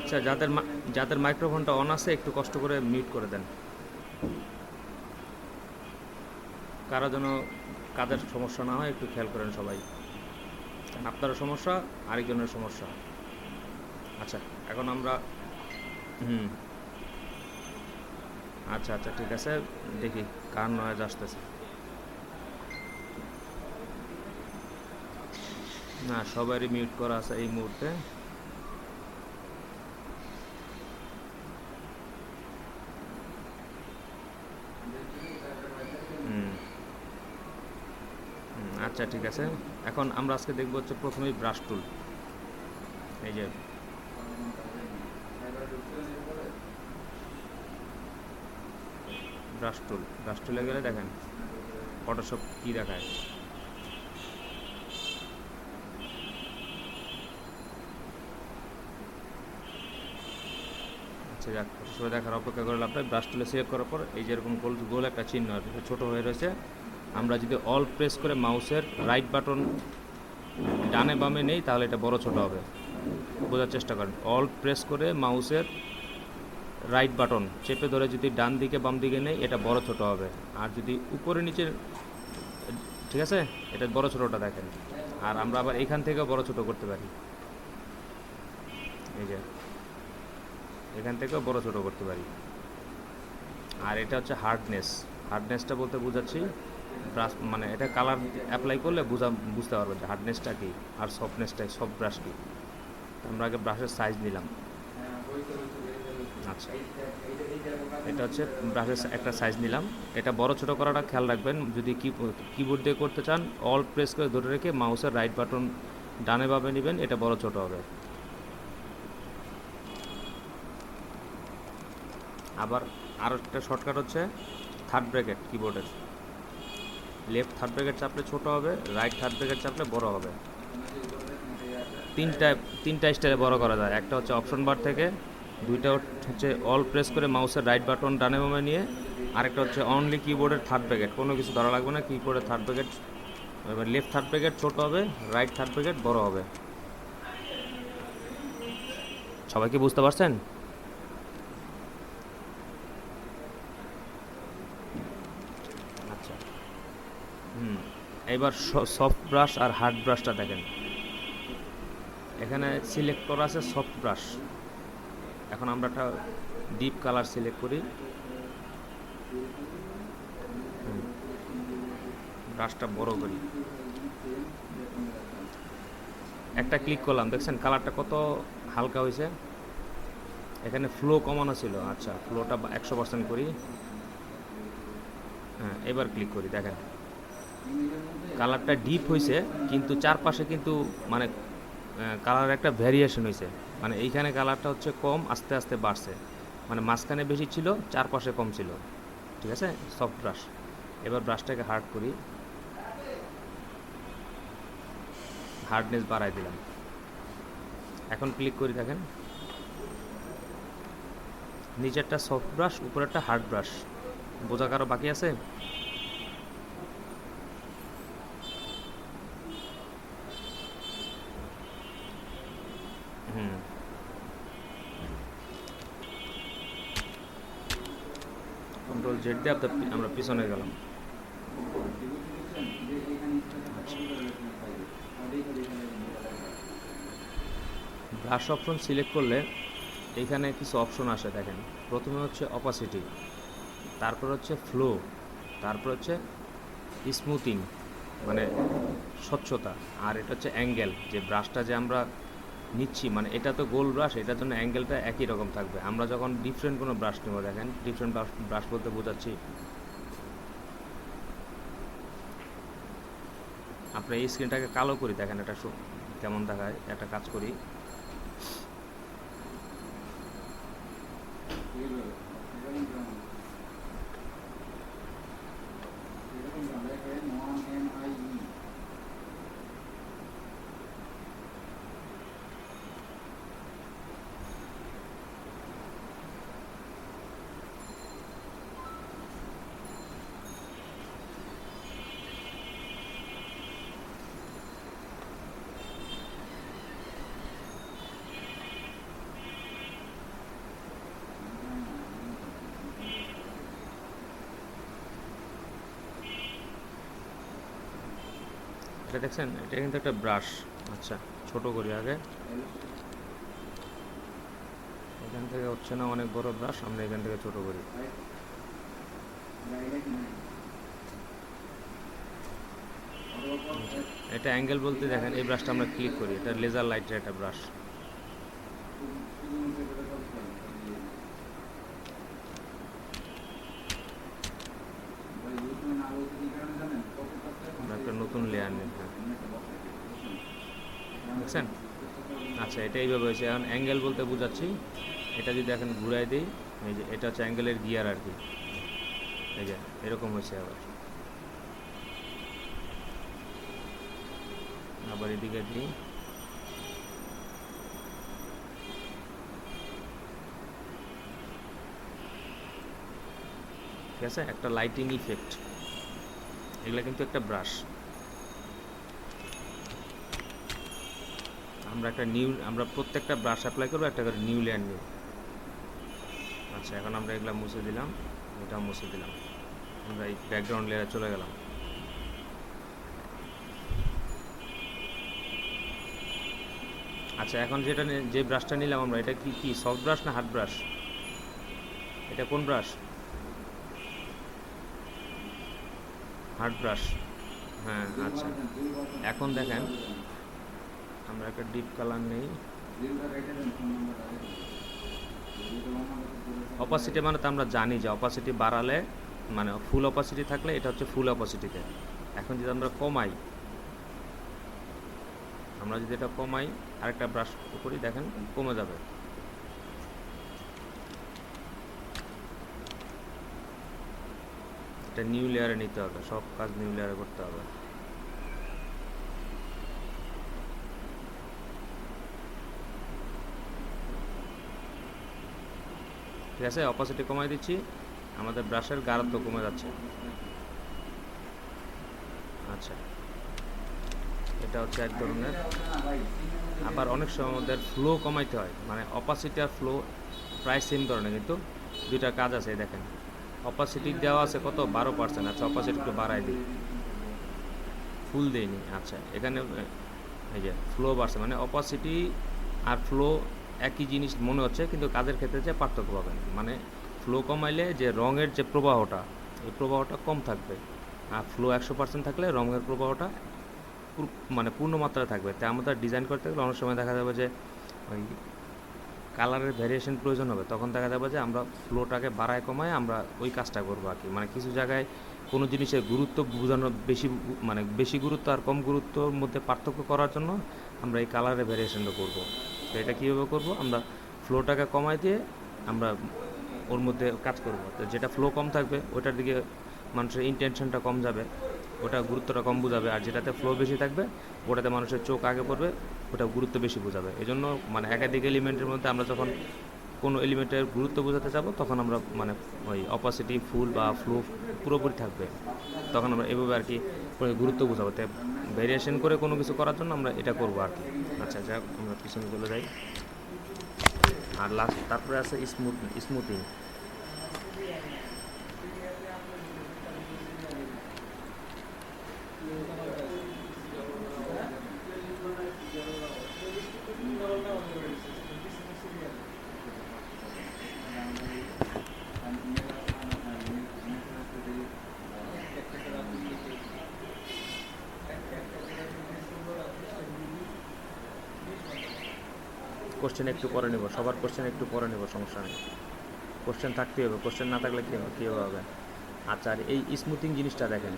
আচ্ছা, যাদের মাইক্রোফোনটা অন আছে একটু কষ্ট করে মিউট করে দেন, কারো যেন কাদের সমস্যা না হয় একটু খেয়াল করেন সবাই, কারণ আপনারও সমস্যা, আরেকজনের সমস্যা। আচ্ছা, এখন আমরা হুম, আচ্ছা আচ্ছা ঠিক আছে, দেখি কার নয়েজ আসতেছে। না, সবারই মিউট করা আছে এই মুহূর্তে। হুম, আচ্ছা ঠিক আছে। এখন আমরা আজকে দেখব হচ্ছে প্রথমেই ব্রাশ টুল। এই যে ব্রাশ টুলে গেলে দেখেন ফটোশপ কি দেখায়। আচ্ছা যাক, ফটোশপে দেখার অপেক্ষা করে লাভ নাই। ব্রাশ টুলে সিলেক্ট করার পর এই যেরকম গোল গোল একটা চিহ্ন ছোটো হয়ে রয়েছে, আমরা যদি অল প্রেস করে মাউসের রাইট বাটন ডানে বামে নেই তাহলে এটা বড় ছোট হবে। বোঝার চেষ্টা করেন, অল প্রেস করে মাউসের রাইট বাটন চেপে ধরে যদি ডান দিকে বাম দিকে নেই এটা বড় ছোট হবে। আর যদি উপরে নিচে, ঠিক আছে, এটা বড় ছোটোটা দেখেন। আর আমরা আবার এখান থেকেও বড় ছোট করতে পারি, এই যে এখান থেকেও বড় ছোট করতে পারি। আর এটা হচ্ছে হার্ডনেসটা বলতে বোঝাচ্ছি ব্রাশ, মানে এটা কালার অ্যাপ্লাই করলে বুঝতে পারবো যে হার্ডনেসটা কী আর সফট ব্রাশ কী। আমরা আগে ব্রাশের সাইজ নিলাম। আচ্ছা, এটা হচ্ছে ব্রাশের একটা সাইজ নিলাম। এটা বড় ছোট করাটা খেয়াল রাখবেন, যদি কিবোর্ড দিয়ে করতে চান অল প্রেস করে ধরে রেখে মাউসের রাইট বাটন ডানে বামে নেবেন, এটা বড় ছোট হবে। আবার আরও একটা শর্টকাট হচ্ছে থার্ড ব্র্যাকেট কিবোর্ডের, লেফট থার্ড ব্র্যাকেট চাপলে ছোট হবে, রাইট থার্ড ব্র্যাকেট চাপলে বড় হবে। তিনটা তিনটা স্টাইলে বড় করা যায়। একটা হচ্ছে অপশন বার থেকে, দুইটা হচ্ছে অল প্রেস করে মাউসের রাইট বাটন ডানে বামে নিয়ে, আরেকটা হচ্ছে অনলি কিবোর্ডের থার্ড ব্র্যাকেট, কোনো কিছু ধরা লাগবে না, কিবোর্ডের থার্ড ব্র্যাকেট, এবার লেফট থার্ড ব্র্যাকেট ছোট হবে, রাইট থার্ড ব্র্যাকেট বড় হবে। সবাই কি বুঝতে পারছেন? আচ্ছা, এবার সফট ব্রাশ আর হার্ড ব্রাশটা দেখেন, এখানে সিলেক্ট করা আছে সফট ব্রাশ। এখন আমরা একটা ডিপ কালার সিলেক্ট করি, ব্রাশটা বড় করি, একটা ক্লিক করলাম, দেখছেন কালারটা কত হালকা হয়েছে। এখানে ফ্লো কমানো ছিল, আচ্ছা ফ্লোটা 100% করি। হ্যাঁ, এবার ক্লিক করি, দেখেন কালারটা ডিপ হয়েছে, কিন্তু চারপাশে কিন্তু মানে কালার একটা ভ্যারিয়েশন হয়েছে। মানে এইখানে কালারটা হচ্ছে কম, আস্তে আস্তে বাড়ছে, মানে মাঝখানে বেশি ছিল, চারপাশে কম ছিল। ঠিক আছে, সফট ব্রাশ। এবার ব্রাশটাকে হার্ড করি, হার্ডনেস বাড়াই দিলাম। এখন ক্লিক করি, দেখেন নিচেরটা সফট ব্রাশ, উপরেরটা হার্ড ব্রাশ। বোঝা কারো বাকি আছে? হুম, কন্ট্রোল জেড দিয়ে আমরা পিছনে গেলাম। ব্রাশ অপশন সিলেক্ট করলে এইখানে কিছু অপশন আসে, দেখেন প্রথমে হচ্ছে অপাসিটি, তারপর হচ্ছে ফ্লো, তারপর হচ্ছে স্মুথিং মানে স্বচ্ছতা, আর এটা হচ্ছে অ্যাঙ্গেল, যে ব্রাশটা যে আমরা নিচ্ছি, মানে এটা তো গোল ব্রাশ, এটার জন্য অ্যাঙ্গেলটা একই রকম থাকবে। আমরা যখন ডিফারেন্ট কোনো ব্রাশ নেব, দেখেন ডিফারেন্ট ব্রাশ বলতে বোঝাচ্ছি, আপনার এই স্ক্রিনটাকে কালো করি, দেখেন এটা কেমন দেখায়। একটা কাজ করি, এটা দেখছেন, এটা কিন্তু একটা ব্রাশ। আচ্ছা, ছোট করি আগে। এখান থেকে হচ্ছে না, অনেক বড় ব্রাশ, আমরা এখান থেকে ছোট করি। এটা অ্যাঙ্গেল বলতে দেখেন, এই ব্রাশটা আমরা ক্লিক করি, এটা লেজার লাইটের একটা ব্রাশ। একটা নতুন লেয়ার নিই, দেখছেন? আচ্ছা, এটা এইভাবে হয়েছে। এখন অ্যাঙ্গেল বলতে বোঝাচ্ছি, এটা যদি এখন ঘুরাই দিই, এই যে এটা হচ্ছে অ্যাঙ্গেলের গিয়ার আর কি। এই যে এরকম হয়েছে। আবার এদিকে দিই, ঠিক আছে? একটা লাইটিং ইফেক্ট, এগুলো কিন্তু একটা ব্রাশ। আমরা প্রত্যেকটা ব্রাশ অ্যাপ্লাই করবো, একটা করে নিউ লেয়ার নিব। আচ্ছা, এখন আমরা এগুলো মুছে দিলাম, এটা মুছে দিলাম, আমরা এই ব্যাকগ্রাউন্ড লেয়ারে চলে গেলাম। আচ্ছা, এখন যে ব্রাশটা নিলাম আমরা, এটা কি সফট ব্রাশ না হার্ড ব্রাশ? এটা কোন ব্রাশ? Hard brush. হ্যাঁ, আচ্ছা। এখন দেখেন, আমরা একটা ডিপ কালার নেই। অপাসিটি মানে তো আমরা জানি যে অপাসিটি বাড়ালে, মানে ফুল অপাসিটি থাকলে এটা হচ্ছে ফুল অপাসিটিতে। এখন যদি আমরা কমাই, এটা কমাই, আরেকটা ব্রাশ করি, দেখেন কমে যাবে। এটা নিউ লেয়ারে নিতে হবে, সব কাজ নিউ লেয়ারে করতে হবে। ঠিক আছে, অপাসিটি কমাই দিচ্ছি, আমাদের ব্রাশের গাঢ়ত্ব কমে যাচ্ছে। আচ্ছা, এটা হচ্ছে এক ধরনের। আবার অনেক সময় আমাদের ফ্লো কমাইতে হয়, মানে অপাসিটি আর ফ্লো প্রায় সেম ধরনের, কিন্তু দুইটা কাজ আছে। দেখেন, অপাসিটি দেওয়া আছে কত, 12%। আচ্ছা, অপাসিটি একটু বাড়াই দিই, ফুল দেয়নি। আচ্ছা, এখানে এই যে ফ্লো বাড়ছে, মানে অপাসিটি আর ফ্লো একই জিনিস মনে হচ্ছে, কিন্তু কাজের ক্ষেত্রে যে পার্থক্য পাবেন। মানে ফ্লো কমাইলে যে রঙের যে প্রবাহটা, এই প্রবাহটা কম থাকবে, আর ফ্লো 100% থাকলে রঙের প্রবাহটা মানে পূর্ণ মাত্রায় থাকবে। তাই আমাদের ডিজাইন করতে গেলে অনেক সময় দেখা যাবে যে ওই কালারের ভ্যারিয়েশন প্রয়োজন হবে, তখন দেখা যাবে যে আমরা ফ্লোটাকে বাড়ায় কমায় আমরা ওই কাজটা করবো আর কি। মানে কিছু জায়গায় কোনো জিনিসের গুরুত্ব বোঝানো মানে বেশি গুরুত্ব আর কম গুরুত্বর মধ্যে পার্থক্য করার জন্য আমরা এই কালারের ভ্যারিয়েশনটা করব। তো এটা কীভাবে করব, আমরা ফ্লোটাকে কমাই দিয়ে আমরা ওর মধ্যে কাজ করব। তো যেটা ফ্লো কম থাকবে ওটার দিকে মানুষের ইন্টেনশনটা কম যাবে, ওটা গুরুত্বটা কম বোঝাবে। আর যেটাতে ফ্লো বেশি থাকবে ওটাতে মানুষের চোখ আগে পড়বে, ওটা গুরুত্ব বেশি বোঝাবে। এই জন্য মানে একাধিক এলিমেন্টের মধ্যে আমরা যখন কোনো এলিমেন্টের গুরুত্ব বোঝাতে যাব, তখন আমরা মানে ওই অপাসিটি ফুল বা ফ্লো পুরোপুরি থাকবে, তখন আমরা এভাবে আর কি গুরুত্ব বোঝাবো। তাই ভেরিয়েশন করে কোনো কিছু করার জন্য আমরা এটা করবো আর কি। আচ্ছা, যাক, আমরা পিছনে চলে যাই। আর তারপরে আছে স্মুথিং। কোশ্চেন একটু পরে নেব, সবার কোশ্চেন একটু পরে নেব, সমস্যা নেই। কোশ্চেন থাকতেই হবে, কোশ্চেন না থাকলে কীভাবে হবে? আচ্ছা, আর এই স্মুথিং জিনিসটা দেখেন,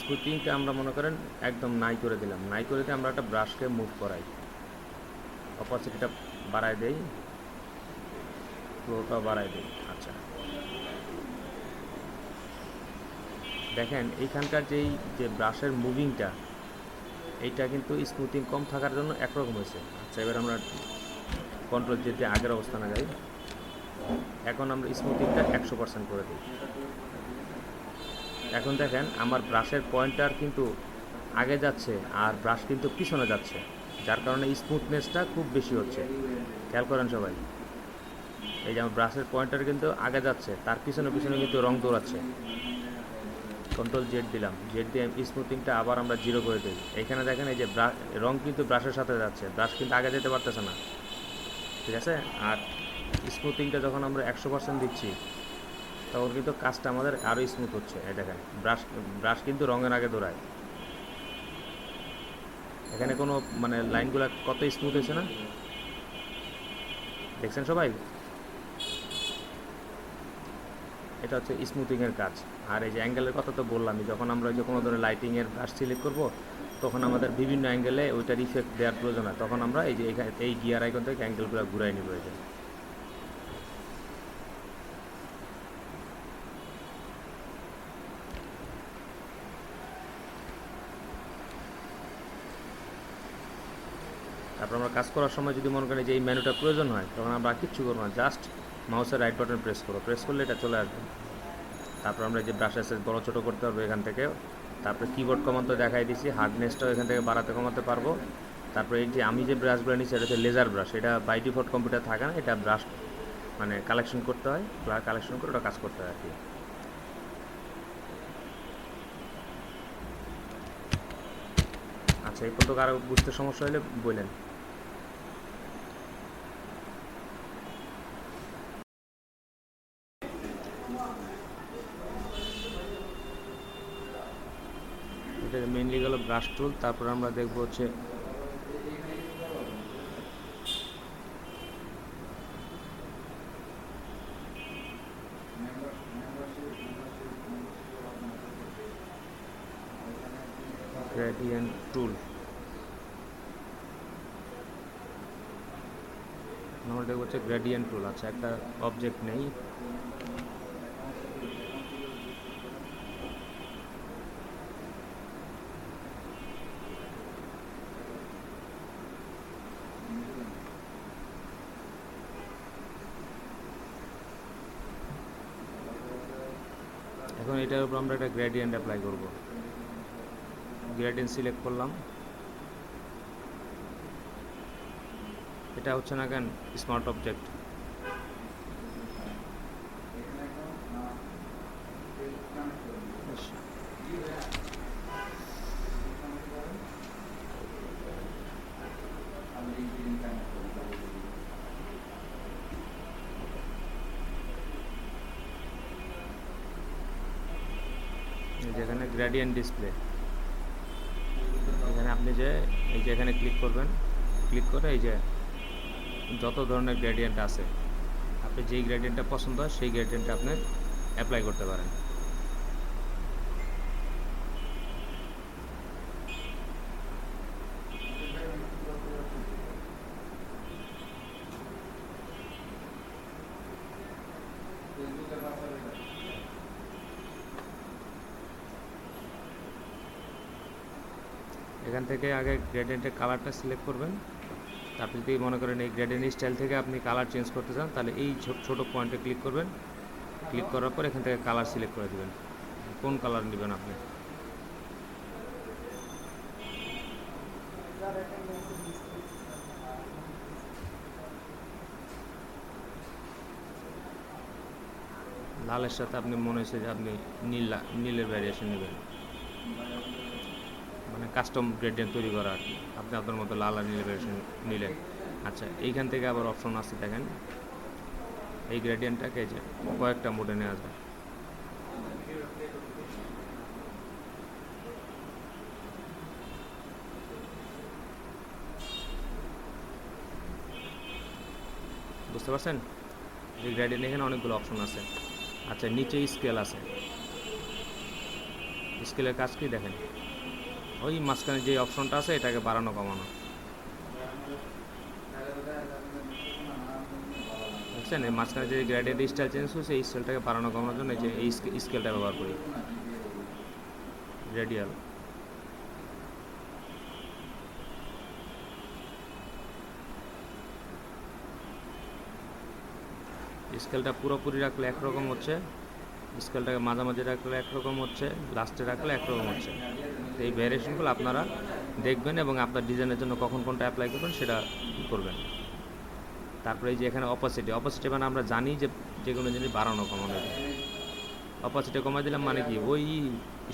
স্মুথিংটা আমরা মনে করেন একদম নাই করে দিলাম। নাই করে দিয়ে আমরা একটা ব্রাশকে মুভ করাই, অপাসিটিটা বাড়াই দেই, ফ্লোটাও বাড়াই দিই। আচ্ছা, দেখেন এইখানকার যে ব্রাশের মুভিংটা, এইটা কিন্তু স্মুথিং কম থাকার জন্য একরকম হয়েছে। আচ্ছা, এবার আমরা কন্ট্রোল যেতে আগের অবস্থানে যাই। এখন আমরা স্মুথিংটা 100% করে দিই। এখন দেখেন আমার ব্রাশের পয়েন্টার কিন্তু আগে যাচ্ছে আর ব্রাশ কিন্তু পিছনে যাচ্ছে, যার কারণে স্মুথনেসটা খুব বেশি হচ্ছে। খেয়াল করেন সবাই, এই যে আমার ব্রাশের পয়েন্টার কিন্তু আগে যাচ্ছে, তার পিছনে পিছনে কিন্তু রং দৌড়াচ্ছে। কন্ট্রোল জেড দিলাম, জেড দিয়ে স্মুথিংটা আবার আমরা 0 করে দিই। এখানে দেখেন এই যে রং কিন্তু ব্রাশের সাথে যাচ্ছে, ব্রাশ কিন্তু আগে যেতে পারতেছে না, ঠিক আছে। আর স্মুথিংটা যখন আমরা 100% দিচ্ছি তখন কিন্তু কাজটা আমাদের আরও স্মুথ হচ্ছে। এই দেখেন ব্রাশ ব্রাশ কিন্তু রঙের আগে দৌড়ায়। এখানে কোনো মানে লাইনগুলো কত স্মুথ হয়েছে না, দেখছেন সবাই? এটা হচ্ছে স্মুথিংয়ের কাজ। আর এই যে অ্যাঙ্গেলের কথা তো বললামই, যখন আমরা যে কোনো ধরনের লাইটিংয়ের ব্রাশ সিলেক্ট করব তখন আমাদের বিভিন্ন অ্যাঙ্গেলে ওইটার ইফেক্ট দেওয়ার প্রয়োজন হয়, তখন আমরা এই যে এই গিয়ার আইকন থেকে অ্যাঙ্গেলগুলো ঘুরাই নিব। এই যে তারপর আমরা কাজ করার সময় যদি মনে করেন যে এই মেনুটা প্রয়োজন হয় তখন আমরা কিচ্ছু করবো না, জাস্ট মাউসের রাইট বাটন প্রেস করলে এটা চলে আসবে। তারপর আমরা যে ব্রাশ আছে বড় ছোটো করতে পারবো এখান থেকে। তারপরে কিবোর্ড কমান্ড তো দেখাই দিছি, হার্ডনেসটাও এখান থেকে বাড়াতে কমাতে পারবো। তারপরে এই যে আমি যে ব্রাশগুলো নিচ্ছি এটা হচ্ছে লেজার ব্রাশ, এটা বাই ডিফল্ট কম্পিউটার থাকে না, এটা ব্রাশ মানে কালেকশন করতে হয়, কালেকশন করে ওটা কাজ করতে হয় আর কি। আচ্ছা, এই পর্যন্ত আরও বুঝতে সমস্যা হলে বললেন। এটা মেইনলি গেল ব্রাশ টুল। তারপর আমরা দেখবো হচ্ছে গ্রেডিয়েন্ট টুল। আমরা দেখবো হচ্ছে গ্রেডিয়েন্ট টুল। আচ্ছা, একটা অবজেক্ট নেই, এখন এটার উপর আমরা একটা গ্রেডিয়েন্ট অ্যাপ্লাই করব। গ্রেডিয়েন্ট সিলেক্ট করলাম, এটা হচ্ছে না কেন স্মার্ট অবজেক্ট। যেখানে গ্রেডিয়েন্ট ডিসপ্লে, এখানে আপনি যে এই যে এখানে ক্লিক করবেন, ক্লিক করে এই যে যত ধরনের গ্রেডিয়েন্ট আছে আপনি যেই গ্রেডিয়েন্টটা পছন্দ হয় সেই গ্রেডিয়েন্টটা আপনি অ্যাপ্লাই করতে পারেন। এখান থেকে আগে গ্রেডিয়েন্টের কালারটা সিলেক্ট করবেন। আপনি যদি মনে করেন এই গ্রেডিয়েন্ট স্টাইল থেকে আপনি কালার চেঞ্জ করতে চান তাহলে এই ছোটো পয়েন্টে ক্লিক করবেন। ক্লিক করার পর এখান থেকে কালার সিলেক্ট করে দেবেন, কোন কালার নেবেন আপনি। লালের সাথে আপনি মনে হচ্ছে যে আপনি নীলের ভ্যারিয়েশন নেবেন, মানে কাস্টম গ্রেডিয়েন্ট তৈরি করা আর কি। আপনি আপনার মতো লাল আর নীলের ভ্যারিয়েশন নিলেন। আচ্ছা, এইখান থেকে আবার অপশন আছে দেখেন, এই গ্রেডিয়েন্টটাকে যে কয়েকটা মোডে নেওয়া যায়। বুঝতে পারছেন? এই গ্রেডিয়েন্ট এখানে অনেকগুলো অপশন আছে। আচ্ছা, নিচে স্কেল আছে, স্কেলের কাজ কি দেখেন, ওই মাঝখানে যে অপশনটা আছে এটাকে বাড়ানো কমানো, বুঝছেন? এই মাঝখানে যে গ্রেডিয়েন্ট স্টাইল চেঞ্জ হচ্ছে এই স্টাইলটাকে বাড়ানো কমানোর জন্য যে এই স্কেলটা ব্যবহার করি, রেডিয়াল। স্কেলটা পুরোপুরি রাখলে একরকম হচ্ছে, স্কেলটাকে মাঝামাঝি রাখলে একরকম হচ্ছে, লাস্টে রাখলে একরকম হচ্ছে। তো এই ভ্যারিয়েশনগুলো আপনারা দেখবেন এবং আপনার ডিজাইনের জন্য কখন কোনটা অ্যাপ্লাই করবেন সেটা করবেন। তারপরে এই যে এখানে অপোসিটি মানে আমরা জানি যে যে কোনো জিনিস বাড়ানো কমানো যায়। অপোসিটি কমাই দিলাম মানে কি, ওই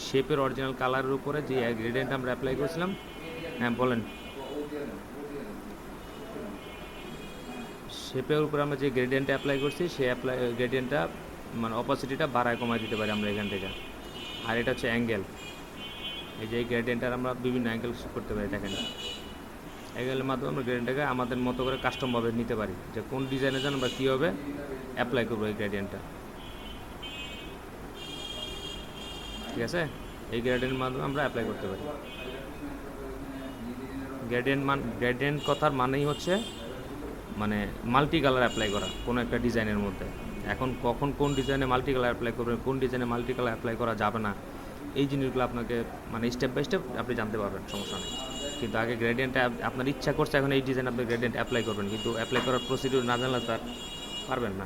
শেপের অরিজিনাল কালারের উপরে যে গ্রেডিয়েন্ট আমরা অ্যাপ্লাই করেছিলাম, হ্যাঁ বলেন, শেপের উপরে আমরা যে গ্রেডিয়েন্টটা অ্যাপ্লাই করছি সেই গ্রেডিয়েন্টটা মানে অপাসিটিটা বাড়ায় কমায় দিতে পারি আমরা এখান থেকে। আর এটা হচ্ছে অ্যাঙ্গেল, এই যে এই গ্রেডিয়েন্টটার আমরা বিভিন্ন অ্যাঙ্গেল করতে পারি। দেখেন অ্যাঙ্গেলের মাধ্যমে আমরা গ্রেডিয়েন্টটাকে আমাদের মতো করে কাস্টমভাবে নিতে পারি, যে কোন ডিজাইনের জন্য আমরা কীভাবে অ্যাপ্লাই করবো এই গ্রেডিয়েন্টটা। ঠিক আছে, এই গ্রেডিয়েন্টের মাধ্যমে আমরা অ্যাপ্লাই করতে পারি। গ্রেডিয়েন্ট কথার মানেই হচ্ছে মানে মাল্টি কালার অ্যাপ্লাই করা কোনো একটা ডিজাইনের মধ্যে। এখন কখন কোন ডিজাইনে মাল্টি কালার অ্যাপ্লাই করবেন, কোন ডিজাইনে মাল্টি কালার অ্যাপ্লাই করা যাবে না, এই জিনিসগুলো আপনাকে মানে স্টেপ বাই স্টেপ আপনি জানতে পারবেন, সমস্যা নেই। কিন্তু আগে গ্রেডিয়েন্টটা আপনার ইচ্ছা করছে এখন এই ডিজাইন আপনি গ্রেডিয়েন্ট অ্যাপ্লাই করবেন, কিন্তু অ্যাপ্লাই করার প্রসিডিউর না জানলে তো আর পারবেন না।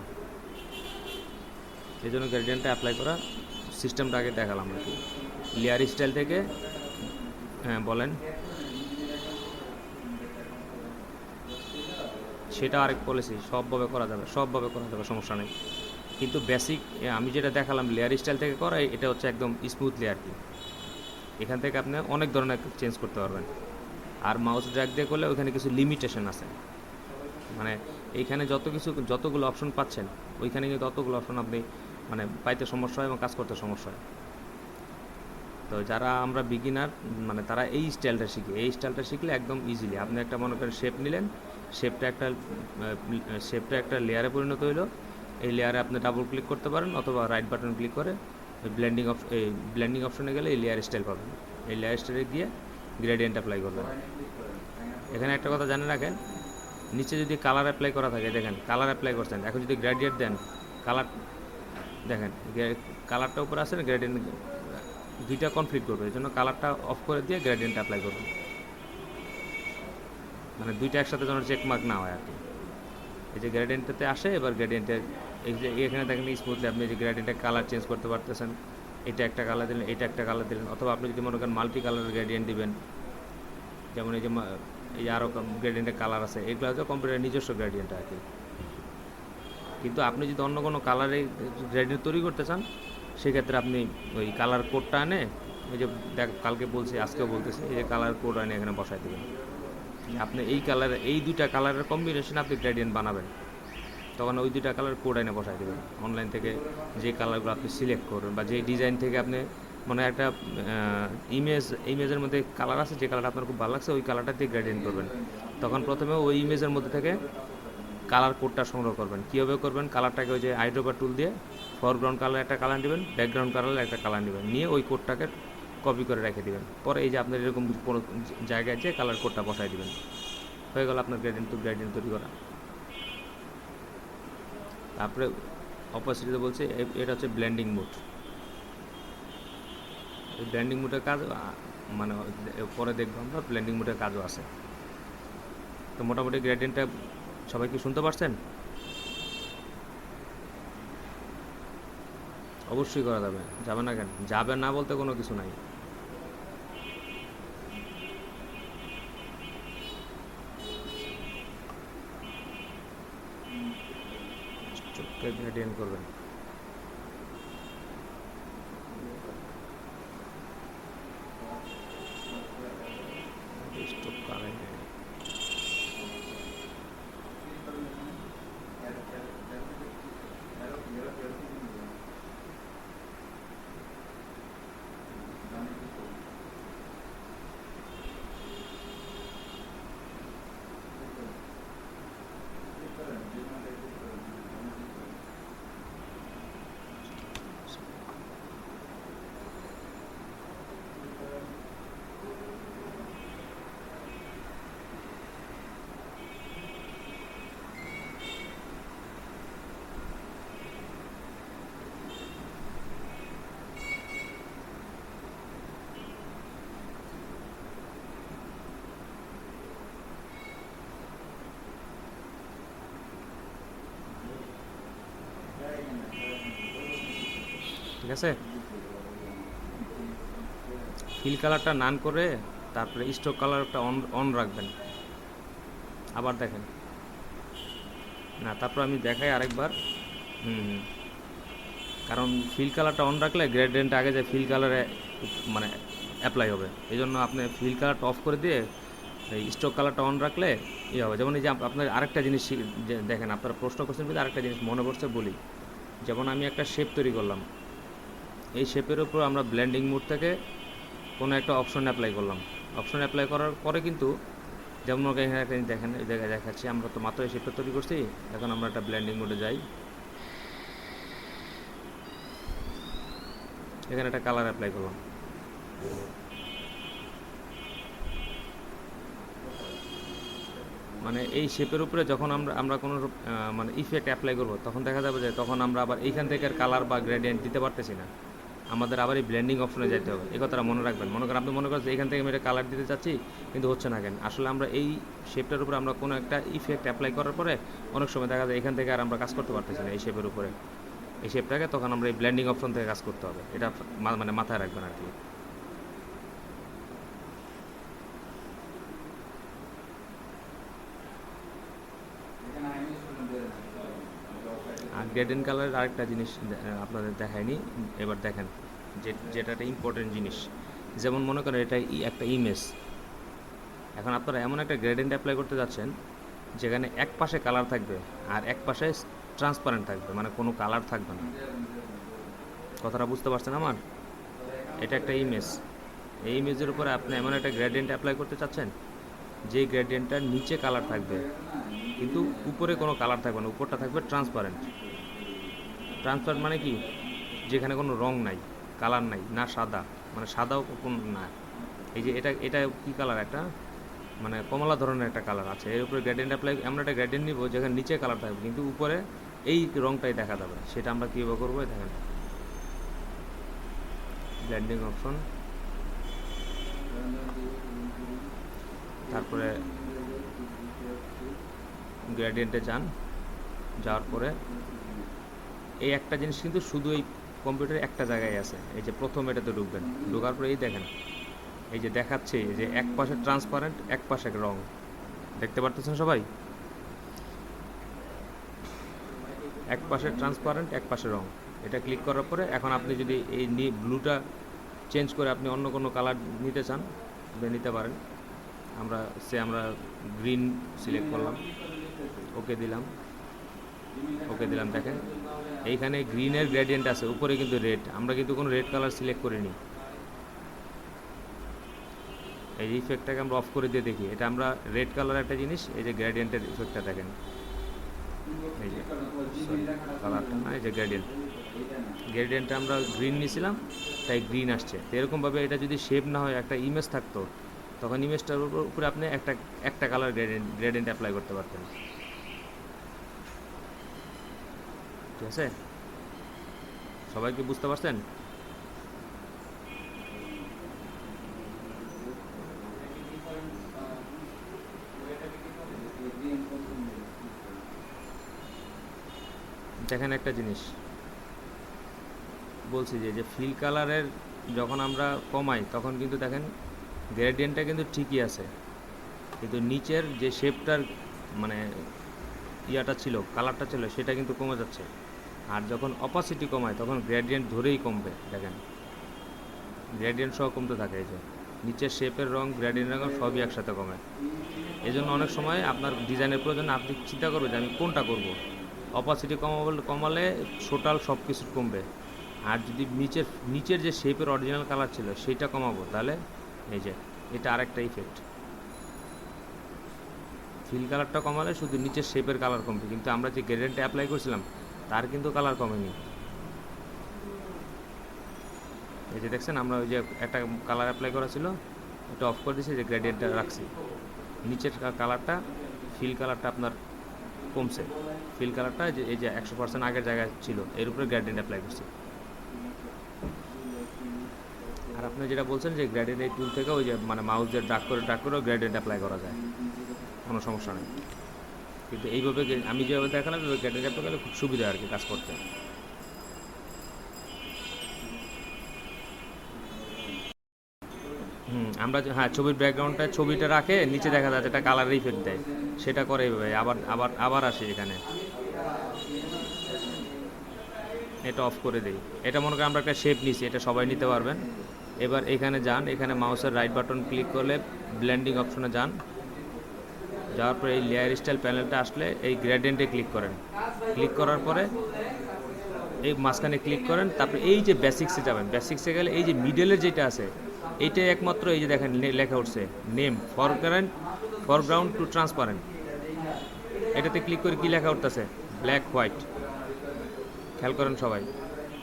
এই জন্য গ্রেডিয়েন্টটা অ্যাপ্লাই করা সিস্টেমটা আগে দেখালাম আর কি। লেয়ার স্টাইল থেকে, হ্যাঁ বলেন, সেটা আরেক পলিসি, সবভাবে করা যাবে, সমস্যা নেই। কিন্তু বেসিক আমি যেটা দেখালাম লেয়ার স্টাইল থেকে করা, এটা হচ্ছে একদম স্মুথলি আর কি। এখান থেকে আপনি অনেক ধরনের চেঞ্জ করতে পারবেন। আর মাউস ড্র্যাগ দিয়ে করলে ওইখানে কিছু লিমিটেশন আছে, মানে এইখানে যতগুলো অপশন পাচ্ছেন ওইখানে কিন্তু ততগুলো অপশন আপনি মানে পাইতে সমস্যা হয় এবং কাজ করতে সমস্যা হয়। তো যারা আমরা বিগিনার মানে তারা এই স্টাইলটা শিখলে একদম ইজিলি আপনি একটা মনে করেন শেপ নিলেন, শেপটা একটা লেয়ারে পরিণত হইলো। এই লেয়ারে আপনি ডাবল ক্লিক করতে পারেন অথবা রাইট বাটন ক্লিক করে ব্লেন্ডিং অপশনে গেলে এই লেয়ার স্টাইল পাবেন। এই লেয়ার স্টাইলে গিয়ে গ্রেডিয়েন্ট অ্যাপ্লাই করবেন। এখানে একটা কথা জানে রাখেন, নিচে যদি কালার অ্যাপ্লাই করা থাকে, দেখেন কালার অ্যাপ্লাই করছেন, এখন যদি গ্রেডিয়েন্ট দেন কালার, দেখেন কালারটা উপরে আছে না, গ্রেডিয়েন্ট দুইটা কনফ্লিক্ট করবে, এই জন্য কালারটা অফ করে দিয়ে গ্রেডিয়েন্ট অ্যাপ্লাই করবেন, মানে দুইটা একসাথে যেন চেকমার্ক না হয় আর কি। এই যে গ্রেডিয়েন্টটাতে আসে, এবার গ্রেডিয়েন্টের এই যে এখানে দেখেন স্মুথলি আপনি যে গ্রেডিয়েন্টের কালার চেঞ্জ করতে পারতেছেন। এটা একটা কালার দিলেন, এটা একটা কালার দিলেন, অথবা আপনি যদি মনে করেন মাল্টি কালারের গ্রেডিয়েন্ট দিবেন, যেমন এই যে আরও গ্রেডিয়েন্টের কালার আছে, এগুলো হচ্ছে কম্পিউটারের নিজস্ব গ্রেডিয়েন্ট আর কি। কিন্তু আপনি যদি অন্য কোনো কালারে গ্রেডিয়েন্ট তৈরি করতে চান, সেক্ষেত্রে আপনি ওই কালার কোডটা আনে, ওই যে কালকে বলছি আজকেও বলতেছি, এই যে কালার কোড আনে এখানে বসাই দেবেন। আপনি এই দুইটা কালারের কম্বিনেশন আপনি গ্রেডিয়েন্ট বানাবেন, তখন ওই দুইটা কালার কোড এনে বসাই দেবেন। অনলাইন থেকে যে কালারগুলো আপনি সিলেক্ট করবেন বা যে ডিজাইন থেকে আপনি মনে একটা ইমেজের মধ্যে কালার আছে, যে কালারটা আপনার খুব ভালো লাগছে ওই কালারটা দিয়ে গ্রেডিয়েন্ট করবেন। তখন প্রথমে ওই ইমেজের মধ্যে থেকে কালার কোডটা সংগ্রহ করবেন। কীভাবে করবেন, কালারটাকে ওই যে আইড্রোপার টুল দিয়ে ফরগ্রাউন্ড কালার একটা কালার নেবেন, ব্যাকগ্রাউন্ড কালার একটা কালার নেবেন, নিয়ে ওই কোডটাকে কপি করে রেখে দেবেন। পরে এই যে আপনার এরকম কোনো জায়গায় যে কালার কোডটা বসাই দেবেন, হয়ে গেল আপনার গ্রেডিয়েন্ট তৈরি করা। তারপরে অপোজিটে বলছে এটা হচ্ছে ব্লেন্ডিং মোড। এই ব্লেন্ডিং মোডের কাজ মানে পরে দেখবো আমরা, ব্লেন্ডিং মোডের কাজও আছে। তো মোটামুটি গ্রেডিয়েন্টটা সবাই কি শুনতে পারছেন? অবশ্যই করা যাবে না কেন, যাবে না বলতে কোনো কিছু নাই। চোখকে গ্রেডিয়েন্ট করবেন। স্টপ কালার ঠিক আছে। ফিল কালারটা নান করে তারপরে স্ট্রোক কালারটা অন রাখবেন। আবার দেখেন না, তারপর আমি দেখাই আরেকবার। কারণ ফিল কালারটা অন রাখলে গ্রেডিয়েন্ট আগে যে ফিল কালারে মানে অ্যাপ্লাই হবে। এই জন্য আপনি ফিল কালারটা অফ করে দিয়ে এই স্ট্রোক কালারটা অন রাখলে হবে। যেমন এই যে আপনার আরেকটা জিনিস যে দেখেন, আপনারা প্রশ্ন করছেন কিন্তু আরেকটা জিনিস মনে পড়ছে বলি। যেমন আমি একটা শেপ তৈরি করলাম, এই শেপের উপর আমরা ব্লেন্ডিং মোড থেকে কোনো একটা অপশন অ্যাপ্লাই করলাম। অপশন অ্যাপ্লাই করার পরে কিন্তু যেমন এখানে একটা জিনিস দেখেন, এই জায়গায় দেখাচ্ছি, আমরা তো মাত্র এই শেপটা তৈরি করছি। এখন আমরা একটা ব্লেন্ডিং মোডে যাই, এখানে একটা কালার অ্যাপ্লাই করলাম। মানে এই শেপের উপরে যখন আমরা কোনো মানে ইফেক্ট অ্যাপ্লাই করব, তখন দেখা যাবে যে তখন আমরা আবার এইখান থেকে কালার বা গ্রেডিয়েন্ট দিতে পারতেছি না, আমাদের আবার এই ব্লেন্ডিং অপশনে যেতে হবে। এই কথাটা মনে রাখবেন। মনে করেন আপনি মনে করেন এখান থেকে আমি এটা কালার দিতে চাচ্ছি কিন্তু হচ্ছে না কেন, আসলে আমরা এই শেপটার উপরে আমরা কোনো একটা ইফেক্ট অ্যাপ্লাই করার পরে অনেক সময় দেখা যায় এখান থেকে আর আমরা কাজ করতে পারতেছি না এই শেপের উপরে, এই শেপটাকে তখন আমরা এই ব্লেন্ডিং অপশন থেকে কাজ করতে হবে। এটা মানে মাথায় রাখবেন আর কি। আর গ্রেডেন কালারের আরেকটা জিনিস আপনাদের দেখায়নি, এবার দেখেন যেটা একটা ইম্পর্টেন্ট জিনিস। যেমন মনে করেন এটা একটা ইমেজ, এখন আপনারা এমন একটা গ্রেডেন্ট অ্যাপ্লাই করতে যাচ্ছেন যেখানে এক পাশে কালার থাকবে আর এক পাশে ট্রান্সপারেন্ট থাকবে, মানে কোনো কালার থাকবে না। কথাটা বুঝতে পারছেন আমার? এটা একটা ইমেজ, এই ইমেজের উপরে আপনি এমন একটা গ্রেডিয়েন্ট অ্যাপ্লাই করতে চাচ্ছেন যে গ্রেডিয়েন্টটার নিচে কালার থাকবে কিন্তু উপরে কোনো কালার থাকবে না, উপরটা থাকবে ট্রান্সপারেন্ট। ট্রান্সপারেন্ট মানে কি? যেখানে কোনো রং নাই, কালার নাই, না সাদা, মানে সাদাও কোন না। এই যে এটা এটা কী কালার? একটা মানে কমলা ধরনের একটা কালার আছে, এর উপরে গ্রেডিয়েন্ট অ্যাপ্লাই, আমরা একটা গ্রেডিয়েন্ট নিব যেখানে নিচে কালার থাকবে কিন্তু উপরে এই রংটাই দেখা যাবে। সেটা আমরা কীভাবে করবো দেখেন, ব্লেন্ডিং অপশন, তারপরে গ্রেডিয়েন্টে যান, যাওয়ার পরে এই একটা জিনিস কিন্তু শুধু এই কম্পিউটারে একটা জায়গায় আছে, এই যে প্রথম এটাতে ঢুকবেন, ঢোকার পরে এই দেখেন এই যে দেখাচ্ছে যে এক পাশে ট্রান্সপারেন্ট এক পাশে রং, দেখতে পারতেছেন সবাই? এক পাশে ট্রান্সপারেন্ট এক পাশে রং, এটা ক্লিক করার পরে এখন আপনি যদি এই ব্লুটা চেঞ্জ করে আপনি অন্য কোনো কালার নিতে চান আপনি নিতে পারেন। আমরা গ্রিন সিলেক্ট করলাম, ওকে দিলাম, ওকে দিলাম। দেখেন এইখানে গ্রিনের গ্রেডিয়েন্ট আছে, উপরে কিন্তু রেড, আমরা কিন্তু কোনো রেড কালার সিলেক্ট করিনি। এই ইফেক্টটাকে আমরা অফ করে দিয়ে দেখি, এটা আমরা রেড কালার একটা জিনিস, এই যে গ্রেডিয়েন্টের ইফেক্টটা দেখেন, এই যে কালারটা না, এই যে গ্রেডিয়েন্টটা আমরা গ্রিন নিয়েছিলাম তাই গ্রিন আসছে। তো এরকমভাবে এটা যদি শেপ না হয় একটা ইমেজ থাকতো, তখন ইমেজটার উপরে আপনি একটা কালার গ্রেডিয়েন্ট অ্যাপ্লাই করতে পারতেন। ঠিক আছে, সবাই কি বুঝতে পারছেন? দেখেন একটা জিনিস বলছি যে ফিল কালারের যখন আমরা কমাই তখন কিন্তু দেখেন গ্রেডিয়েন্টটা কিন্তু ঠিকই আছে, কিন্তু নিচের যে শেপটার মানে ইয়াটা ছিল, কালারটা ছিল, সেটা কিন্তু কমে যাচ্ছে। আর যখন অপাসিটি কমায় তখন গ্রেডিয়েন্ট ধরেই কমবে, দেখেন গ্রেডিয়েন্ট সহ কমতে থাকে। এই যে নিচের শেপের রং, গ্রেডিয়েন্টের রং সবই একসাথে কমে। এই জন্য অনেক সময় আপনার ডিজাইনের প্রয়োজন, আপনি চিন্তা করবেন যে আমি কোনটা করব। অপাসিটি কমালে টোটাল সব কিছু কমবে, আর যদি নিচের যে শেপের অরিজিনাল কালার ছিল সেইটা কমাবো, তাহলে এই যে এটা আরেকটা ইফেক্ট। ফিল কালারটা কমালে শুধু নিচের শেপের কালার কমবে, কিন্তু আমরা যে গ্রেডিয়েন্টটা অ্যাপ্লাই করছিলাম তার কিন্তু কালার কমেনি। এই যে দেখছেন আমরা ওই যে একটা কালার অ্যাপ্লাই করা ছিল এটা অফ করে দিয়েছি, যে গ্রেডিয়েন্টটা রাখছি, নিচের কালারটা ফিল কালারটা আপনার কমছে। ফিল কালারটা যে এই যে 100% আগের জায়গায় ছিল এর উপরে গ্রেডিয়েন্ট অ্যাপ্লাই করছি। আর আপনি যেটা বলছেন যে গ্রেডিয়েন্ট এই টুল থেকে ওই যে মানে মাউস দিয়ে ড্রাগ করেও গ্রেডিয়েন্ট অ্যাপ্লাই করা যায়, কোনো সমস্যা নেই। কিন্তু এইভাবে আমি যেভাবে দেখালাম গ্রেডিয়েন্ট অ্যাপ্লাই করলে খুব সুবিধা আর কি কাজ করতে। আমরা হ্যাঁ ছবির ব্যাকগ্রাউন্ডটা ছবিটা রাখে নিচে দেখা যাচ্ছে এটা কালার ইফেক্ট দেয়, সেটা করে এইভাবে। আবার আবার আবার আসে এখানে, এটা অফ করে দিই। এটা মনে করেন আমরা একটা শেপ নিছি, এটা সবাই নিতে পারবেন। এবার এখানে যান, এখানে মাউসের রাইট বাটন ক্লিক করলে ব্লেন্ডিং অপশনে যান। যাওয়ার পরে এই লেয়ার স্টাইল প্যানেলটা আসলে এই গ্রেডিয়েন্টে ক্লিক করেন। ক্লিক করার পরে এই মাঝখানে ক্লিক করেন, তারপরে এই যে বেসিক্সে যাবেন। বেসিক্সে গেলে এই যে মিডলের যেটা আছে এইটাই একমাত্র এই যে দেখেন লেখা উঠছে নেম ফরগ্রাউন্ড টু ট্রান্সপারেন্ট। এটাতে ক্লিক করে কি লেখা উঠতেছে? Black white. খেয়াল করেন সবাই,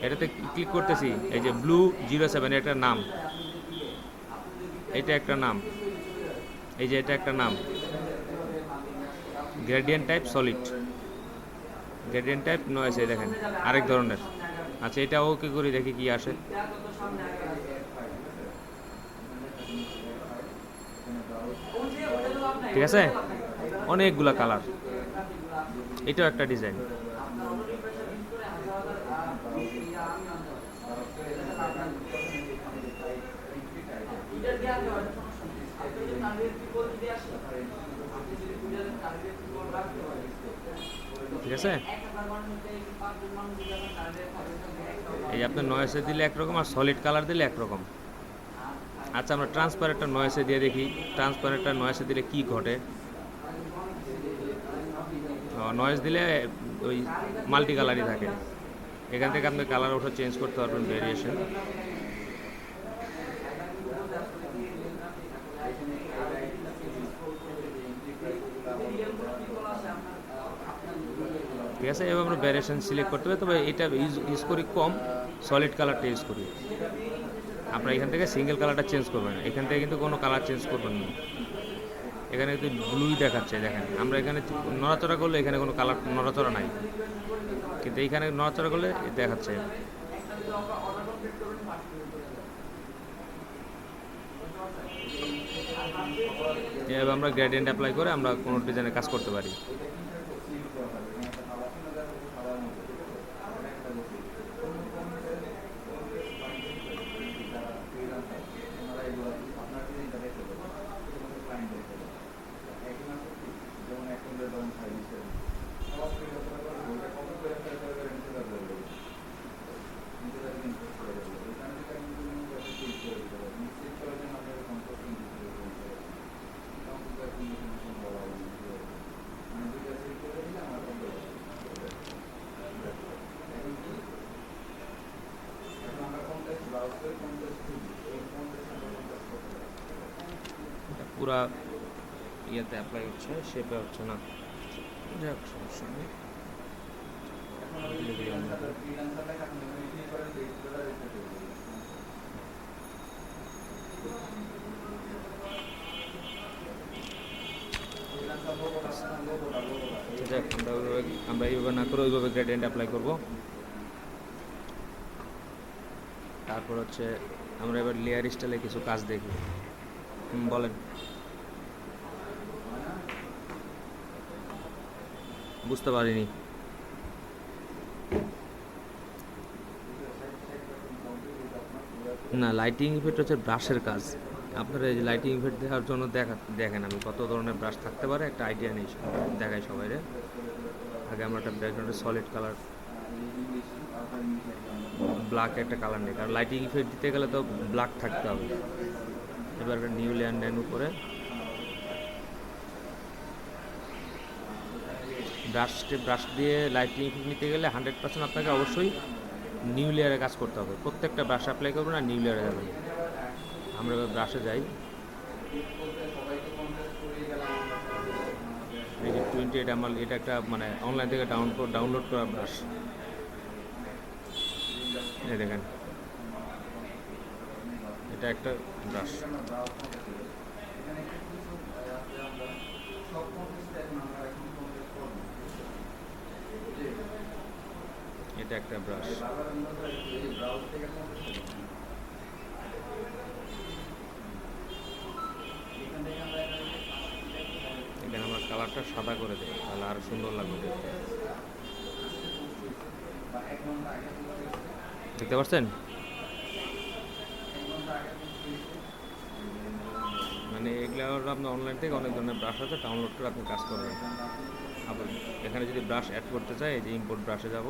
এটাতে ক্লিক করতেছি, এই যে ব্লু 07 এটা নাম, এটা একটা নাম, এই যে এটা একটা নাম gradient type solid, gradient type noise. এই দেখেন আরেক ধরনের। আচ্ছা এটা ওকে করি, দেখি কি আসে। ঠিক আছে, অনেকগুলা কালার, এটাও একটা ডিজাইন। ঠিক আছে, এই আপনার নয়েসে দিলে একরকম আর সলিড কালার দিলে একরকম। আচ্ছা আমরা ট্রান্সপারেন্টটা নয়েসে দিয়ে দেখি, ট্রান্সপারেন্টটা নয়েসে দিলে কি ঘটে। নয়েস দিলে ওই মাল্টি কালারই থাকে। এখান থেকে আপনি কালার ওটা চেঞ্জ করতে পারবেন, ভেরিয়েশন। ঠিক আছে, এবার আমরা ভ্যারিয়েশন সিলেক্ট করতে হবে, তবে এটা ইউজ করি কম, সলিড কালারটা ইউজ করি। আপনারা এখান থেকে সিঙ্গেল কালারটা চেঞ্জ করবেন, এখান থেকে কিন্তু কোনো কালার চেঞ্জ করবেন না। এখানে কিন্তু ব্লুই দেখাচ্ছে, দেখেন আমরা এখানে নড়াচড়া করলে এখানে কোনো কালার নড়াচড়া নাই, কিন্তু এইখানে নড়াচড়া করলে দেখাচ্ছে। এবার আমরা গ্রেডিয়েন্ট অ্যাপ্লাই করে আমরা কোনো ডিজাইনে কাজ করতে পারি। পুরা ইয়েতে অ্যাপ্লাই হচ্ছে, শেপে হচ্ছে না, যাক সমস্যা নেই। যাক আমরা এইভাবে না করে ওইভাবে গ্রেডিয়েন্ট অ্যাপ্লাই করব। তারপর হচ্ছে আমরা এবার লেয়ার স্টাইলে কিছু কাজ দেখি। বলেন, বুঝতে পারিনি। না, লাইটিং ইফেক্ট হচ্ছে ব্রাশের কাজ। আপনারা এই যে লাইটিং ইফেক্ট দেওয়ার জন্য দেখেন আমি কত ধরনের ব্রাশ থাকতে পারে একটা আইডিয়া নেই, দেখাই সবাই। আগে আমরা একটা ব্যাকগ্রাউন্ডে সলিড কালার ব্ল্যাক একটা কালার নেই, কারণ লাইটিং ইফেক্ট দিতে গেলে তো ব্ল্যাক থাকতে হবে। এবার নিউ লেয়ার নেন উপরে, ব্রাশ দিয়ে লাইটিং ইফেক্ট নিতে গেলে 100% আপনাকে অবশ্যই নিউ লেয়ারে কাজ করতে হবে। প্রত্যেকটা ব্রাশ অ্যাপ্লাই করবেন আর নিউ লেয়ারে যাবেন। আমরা এবার ব্রাশে যাই, এই যে 28 আমার এটা একটা মানে অনলাইন থেকে ডাউনলোড করা ব্রাশ। এই দেখেন এটা একটা ব্রাশ। এটা একটা ব্রাশ। এখানে আমরা কালারটা সাদা করে দিই, তাহলে আরো সুন্দর লাগবে দেখতে। দেখতে পাচ্ছেন, মানে এগুলো আপনি অনলাইন থেকে অনেক ধরনের ব্রাশ আছে, ডাউনলোড করে আপনি কাজ করবেন। আবার এখানে যদি ব্রাশ অ্যাড করতে চাই, এই যে ইম্পোর্ট ব্রাশে যাব,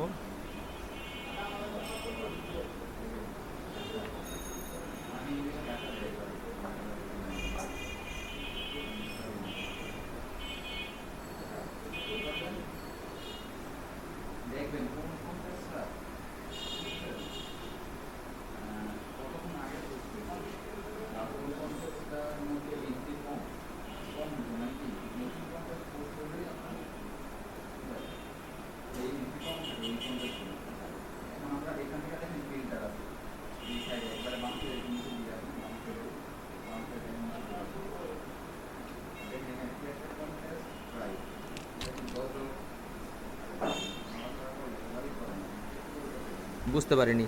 বুঝতে পারিনি।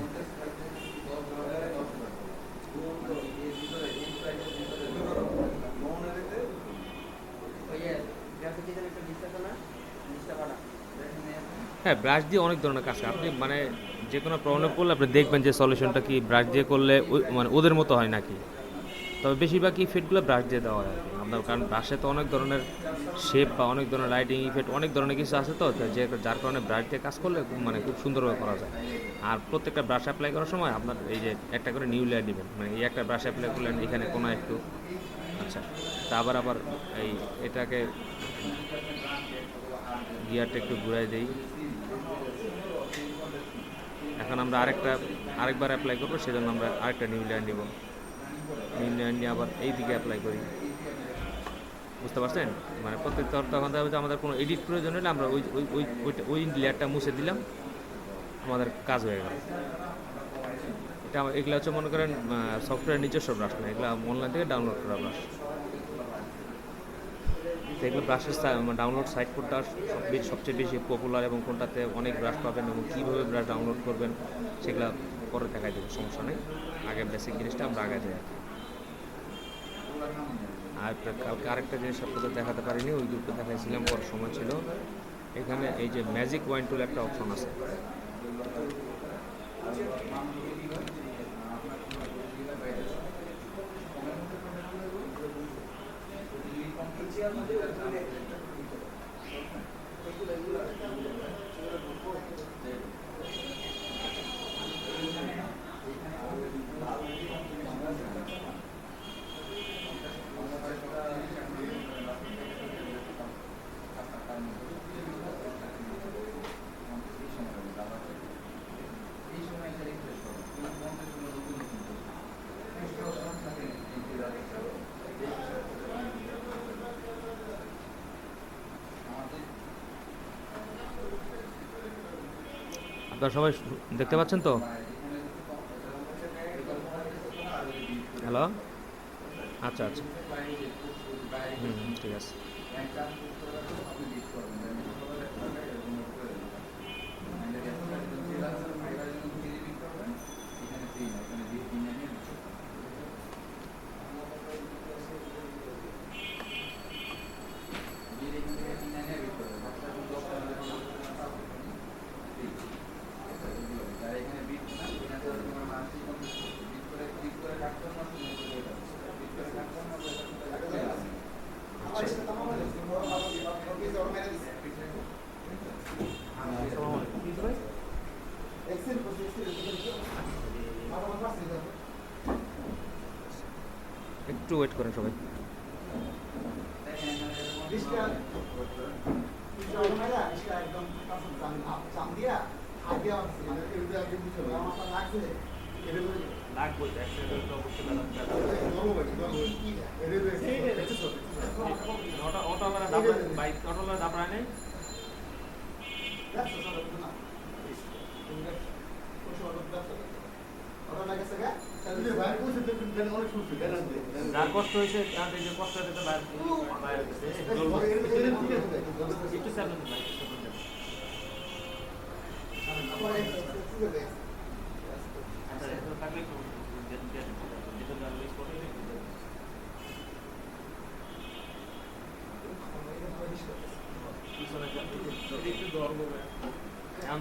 হ্যাঁ, ব্রাশ দিয়ে অনেক ধরনের কাজ আপনি মানে যে কোনো প্রবলেম করলে আপনি দেখবেন যে সলিউশনটা কি ব্রাশ দিয়ে করলে মানে ওদের মতো হয় নাকি। তবে বেশিরভাগ ইফেক্টগুলো ব্রাশ দিয়ে দেওয়া হয় আর কি আপনার, কারণ ব্রাশে তো অনেক ধরনের শেপ বা অনেক ধরনের লাইটিং ইফেক্ট অনেক ধরনের কিছু আছে, তো যে যার কারণে ব্রাশ দিয়ে কাজ করলে মানে খুব সুন্দরভাবে করা যায়। আর প্রত্যেকটা ব্রাশ অ্যাপ্লাই করার সময় আপনার এই যে একটা করে নিউ লেয়ার নেবেন, মানে এই একটা ব্রাশ অ্যাপ্লাই করলেন এখানে কোনো একটু, আচ্ছা, তা আবার এই এটাকে গিয়ারটা একটু ঘুরাই দিই। এখন আমরা আরেকবার অ্যাপ্লাই করবো, সেজন্য আমরা আরেকটা নিউ লেয়ার নিব, নিউ লেয়ার নিয়ে আবার এই দিকে অ্যাপ্লাই করি। বুঝতে পারছেন, মানে প্রত্যেকটা তখন দেখা যাচ্ছে আমাদের কোনো এডিট প্রয়োজন হলে আমরা ওই ওই ওই ওই লেয়ারটা মুছে দিলাম, আমাদের কাজ হয়ে গেল। এটা এগুলো হচ্ছে মনে করেন সফটওয়্যার নিজস্ব ব্রাশ না, এগুলো অনলাইন থেকে ডাউনলোড করা ব্রাশ। তো এগুলো ব্রাশের ডাউনলোড সাইট কোনটা সবচেয়ে বেশি পপুলার এবং কোনটাতে অনেক ব্রাশ পাবেন এবং কীভাবে ব্রাশ ডাউনলোড করবেন সেগুলো পরে দেখাই দেবো, সমস্যা নেই। আগে বেসিক জিনিসটা আমরা আগে দিই। আর কালকে আরেকটা জিনিস আপনাদের দেখাতে পারিনি, ওই গ্রুপে দেখাইছিলাম, পর সময় ছিল। এখানে এই যে ম্যাজিক ওয়াইন টুল একটা অপশন আছে, আপনারা সবাই দেখতে পাচ্ছেন তো? হ্যালো, আচ্ছা আচ্ছা, ঠিক আছে। একটু ওয়েট করেন সবাই। যার কষ্ট হয়েছে তার এই যে কষ্ট হতে বাইরে একটু সামনে ভাই,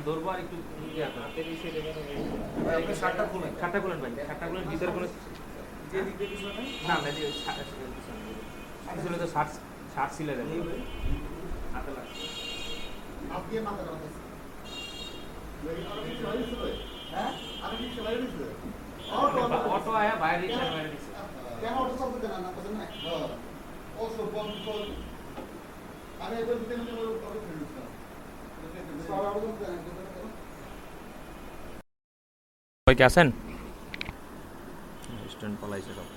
ধরবো আর একটু শার্টটা খুলেন ভাই, শার্টটা খুলেন, ভিতরে কোনো না না যে আসলে তো শার্ট সিলে দেবে হাতে লাগে আপনি মাথা লাগাচ্ছেন হ্যাঁ আমি কি সেলাই দিছি অটো আয়া বাইরে দিছে কেন অটো চলতে দেন না বুঝেন না হ্যাঁ ও সব বন্ধ কর আমি একবার দিতে দিতে অটো ফেলে দিতাম সবাই কে আছেন? স্ট্যান্ড পালাইছে সব।